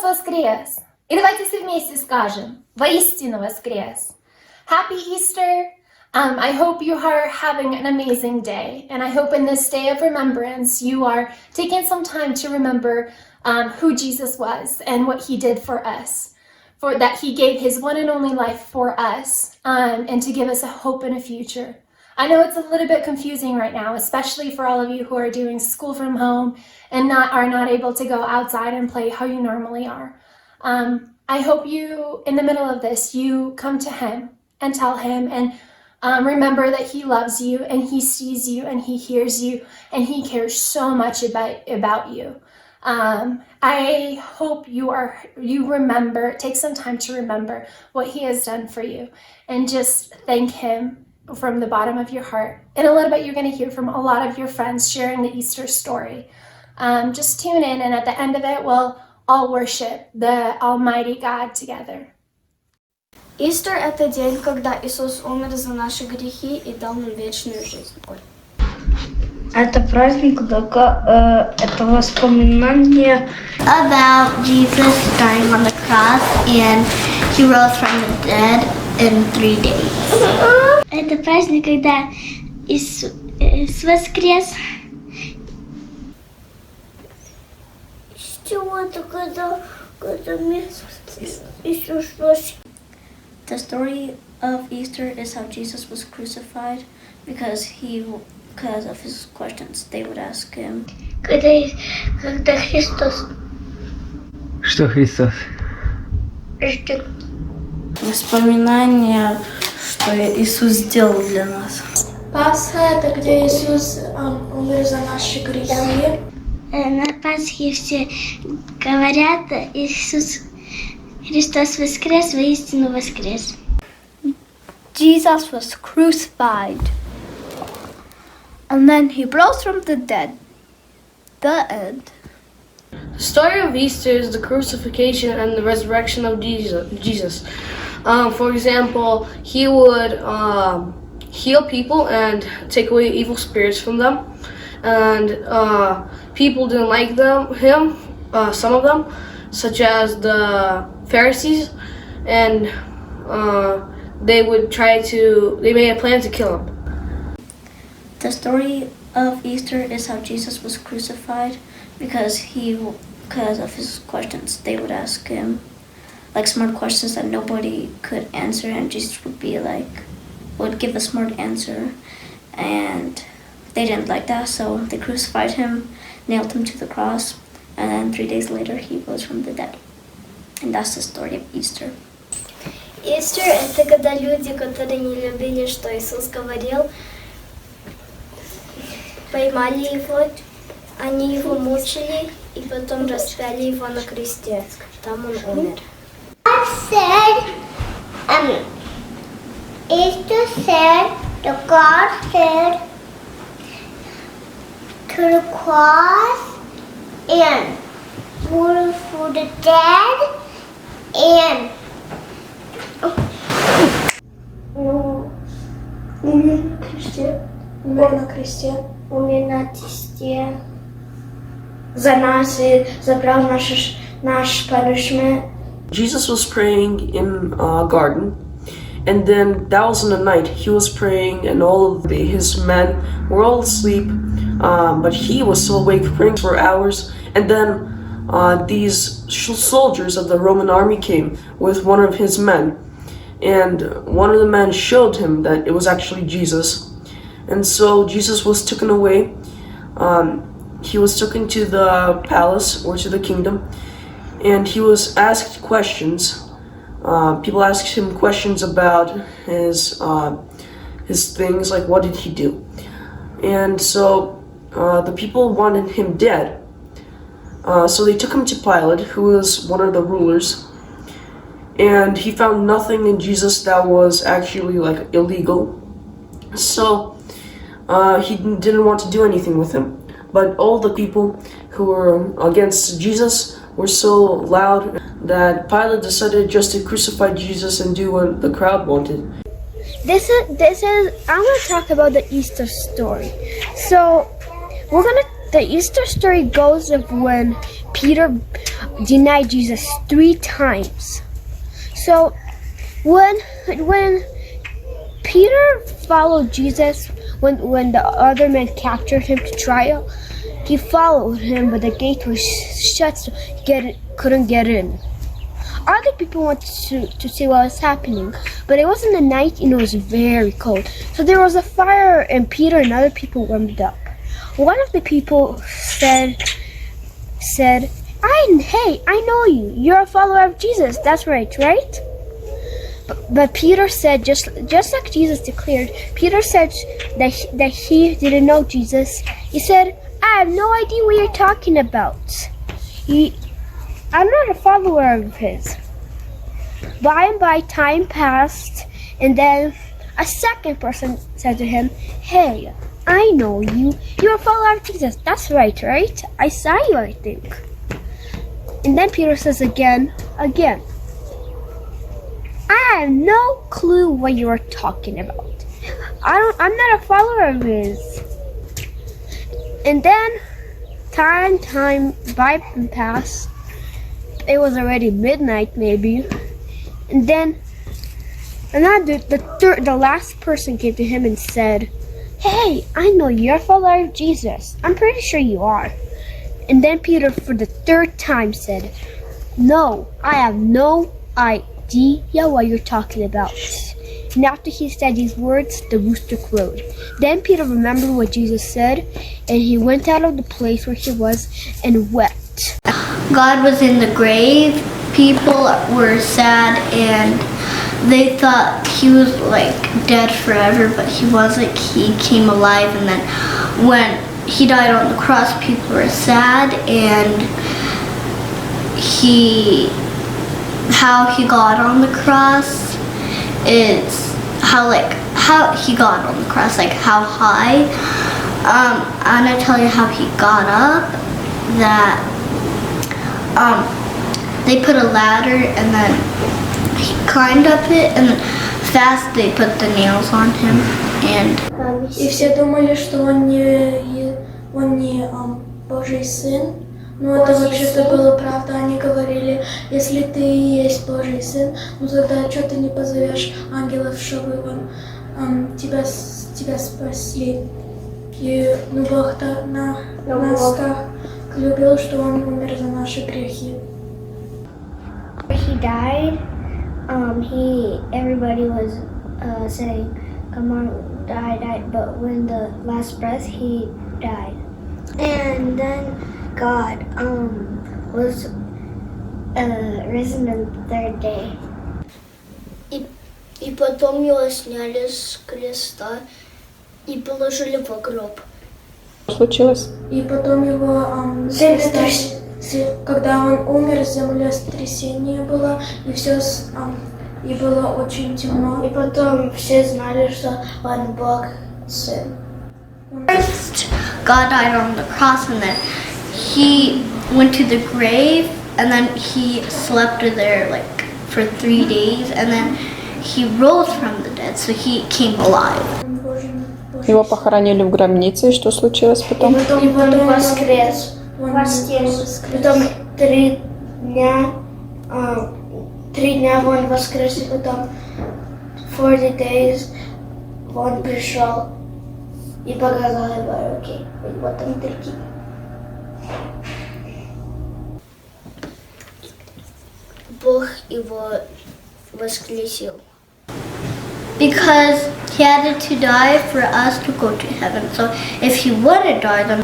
воскрес! И давайте все вместе скажем, воистину воскрес! Happy Easter! I hope you are having an amazing day, and I hope in this day of remembrance you are taking some time to remember who Jesus was and what he did for us, for that he gave his one and only life for us, and to give us a hope and a future. I know it's a little bit confusing right now, especially for all of you who are doing school from home and are not able to go outside and play how you normally are. I hope you, in the middle of this, you come to him and tell him and remember that he loves you and he sees you and he hears you and he cares so much about you. I hope you remember, take some time to remember what he has done for you and just thank him from the bottom of your heart. In a little bit, you're going to hear from a lot of your friends sharing the Easter story. Just tune in, and at the end of it, we'll all worship the Almighty God together. Easter – это день, когда Иисус умер за наши грехи и дал нам вечную жизнь. Это праздник, это воспоминание about Jesus dying on the cross and he rose from the dead in 3 days. Это праздник, когда Иисус воскрес. Чего-то, когда Иисус воскрес. The story of Easter is how Jesus was crucified because of his questions they would ask him. Когда Христос Что Христос? воспоминание, что Иисус сделал для нас. Пасха – это где Иисус умер за наши грехи. На Пасхе все говорят, Иисус Христос воскрес, воистину воскрес. Jesus was crucified and then he rose from the dead. The end. The story of Easter is the crucifixion and the resurrection of Jesus. For example, he would heal people and take away evil spirits from them. And people didn't like him, some of them, such as the Pharisees, and they made a plan to kill him. The story of Easter is how Jesus was crucified because of his questions they would ask him, like smart questions that nobody could answer, and Jesus would give a smart answer, and they didn't like that, so they crucified him, nailed him to the cross, and then 3 days later he rose from the dead. And that's the story of Easter. Easter – это когда люди, которые не любили, что Иисус говорил, поймали его, они его мучили и потом распяли его на кресте. Там он умер. Easter said, the God said to the cross and for the dead and Умер на кресте. умер на кресте. За нас и забрал наш punishment. Jesus was praying in a garden, and then that was in the night. He was praying, and all of his men were all asleep, but he was still awake praying for hours. And then these soldiers of the Roman army came with one of his men, and one of the men showed him that it was actually Jesus. And so Jesus was taken away. He was taken to the palace or to the kingdom, and he was asked questions. People asked him questions about his things, like what did he do. And so the people wanted him dead. So they took him to Pilate, who was one of the rulers, and he found nothing in Jesus that was actually illegal. So he didn't want to do anything with him. But all the people who were against Jesus were so loud that Pilate decided just to crucify Jesus and do what the crowd wanted. This is. I want to talk about the Easter story. So we're gonna The Easter story goes of when Peter denied Jesus 3 times. So when Peter followed Jesus, when the other men captured him to trial, he followed him, but the gate was shut, so he couldn't get in. Other people wanted to see what was happening, but it was in the night and it was very cold. So there was a fire and Peter and other people warmed up. One of the people said, "Hey, I know you. You're a follower of Jesus. That's right?" But Peter said, just like Jesus declared, Peter said that he didn't know Jesus. He said, "I have no idea what you're talking about. I'm not a follower of his." By and by, time passed, and then a second person said to him, "Hey, I know you. You're a follower of Jesus. That's right? I saw you, I think." And then Peter says again, "I have no clue what you are talking about. I'm not a follower of his." And then time passed. It was already midnight, maybe. And then the last person came to him and said, "Hey, I know you're a follower of Jesus. I'm pretty sure you are." And then Peter, for the 3rd time, said, "No, I have no idea what you're talking about." And after he said these words, the rooster crowed. Then Peter remembered what Jesus said, and he went out of the place where he was and wept. God was in the grave. People were sad and they thought he was like dead forever, but he wasn't. He came alive, and then when he died on the cross, people were sad, and how he got on the cross is how he got on the cross, like how high. I'm gonna tell you how he got up. That they put a ladder and then he climbed up it, and then fast they put the nails on him. And И все думали, что он не Божий сын. Но это вообще-то было правда. Они говорили, если ты и есть Божий сын, ну тогда что ты не позовешь ангелов, чтобы тебя спасли. И Бог нас так любил, что Он умер за наши грехи. he died, everybody was saying, "Come on, die," but when the last breath, he died. And then God was risen on the 3rd day. И потом его сняли с креста и положили в гроб. Случилось? И потом его когда он умер, землетрясение было, и все, и было очень темно. И потом все знали, что он Бог сын. First, God died on the cross, and then he went to the grave, and then he slept there like for 3 days, and then he rose from the dead, so he came alive. Его похоронили в гробнице, и что случилось потом? И потом он воскрес. Потом 3 дня он воскрес, и потом 40 days он пришел и показал его руки. И потом такие. Бог его воскресил. Because he had to die for us to go to heaven. So if he wouldn't die, then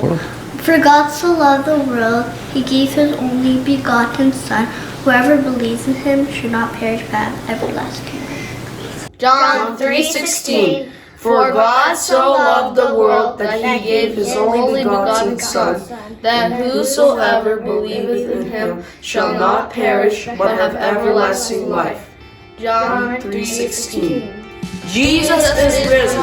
for God so loved the world, he gave his only begotten Son. Whoever believes in him should not perish but have everlasting life. John 3:16. For God so loved the world that he gave his only begotten Son, that whosoever believeth in him shall not perish but have everlasting life. John 3:16. Jesus is risen.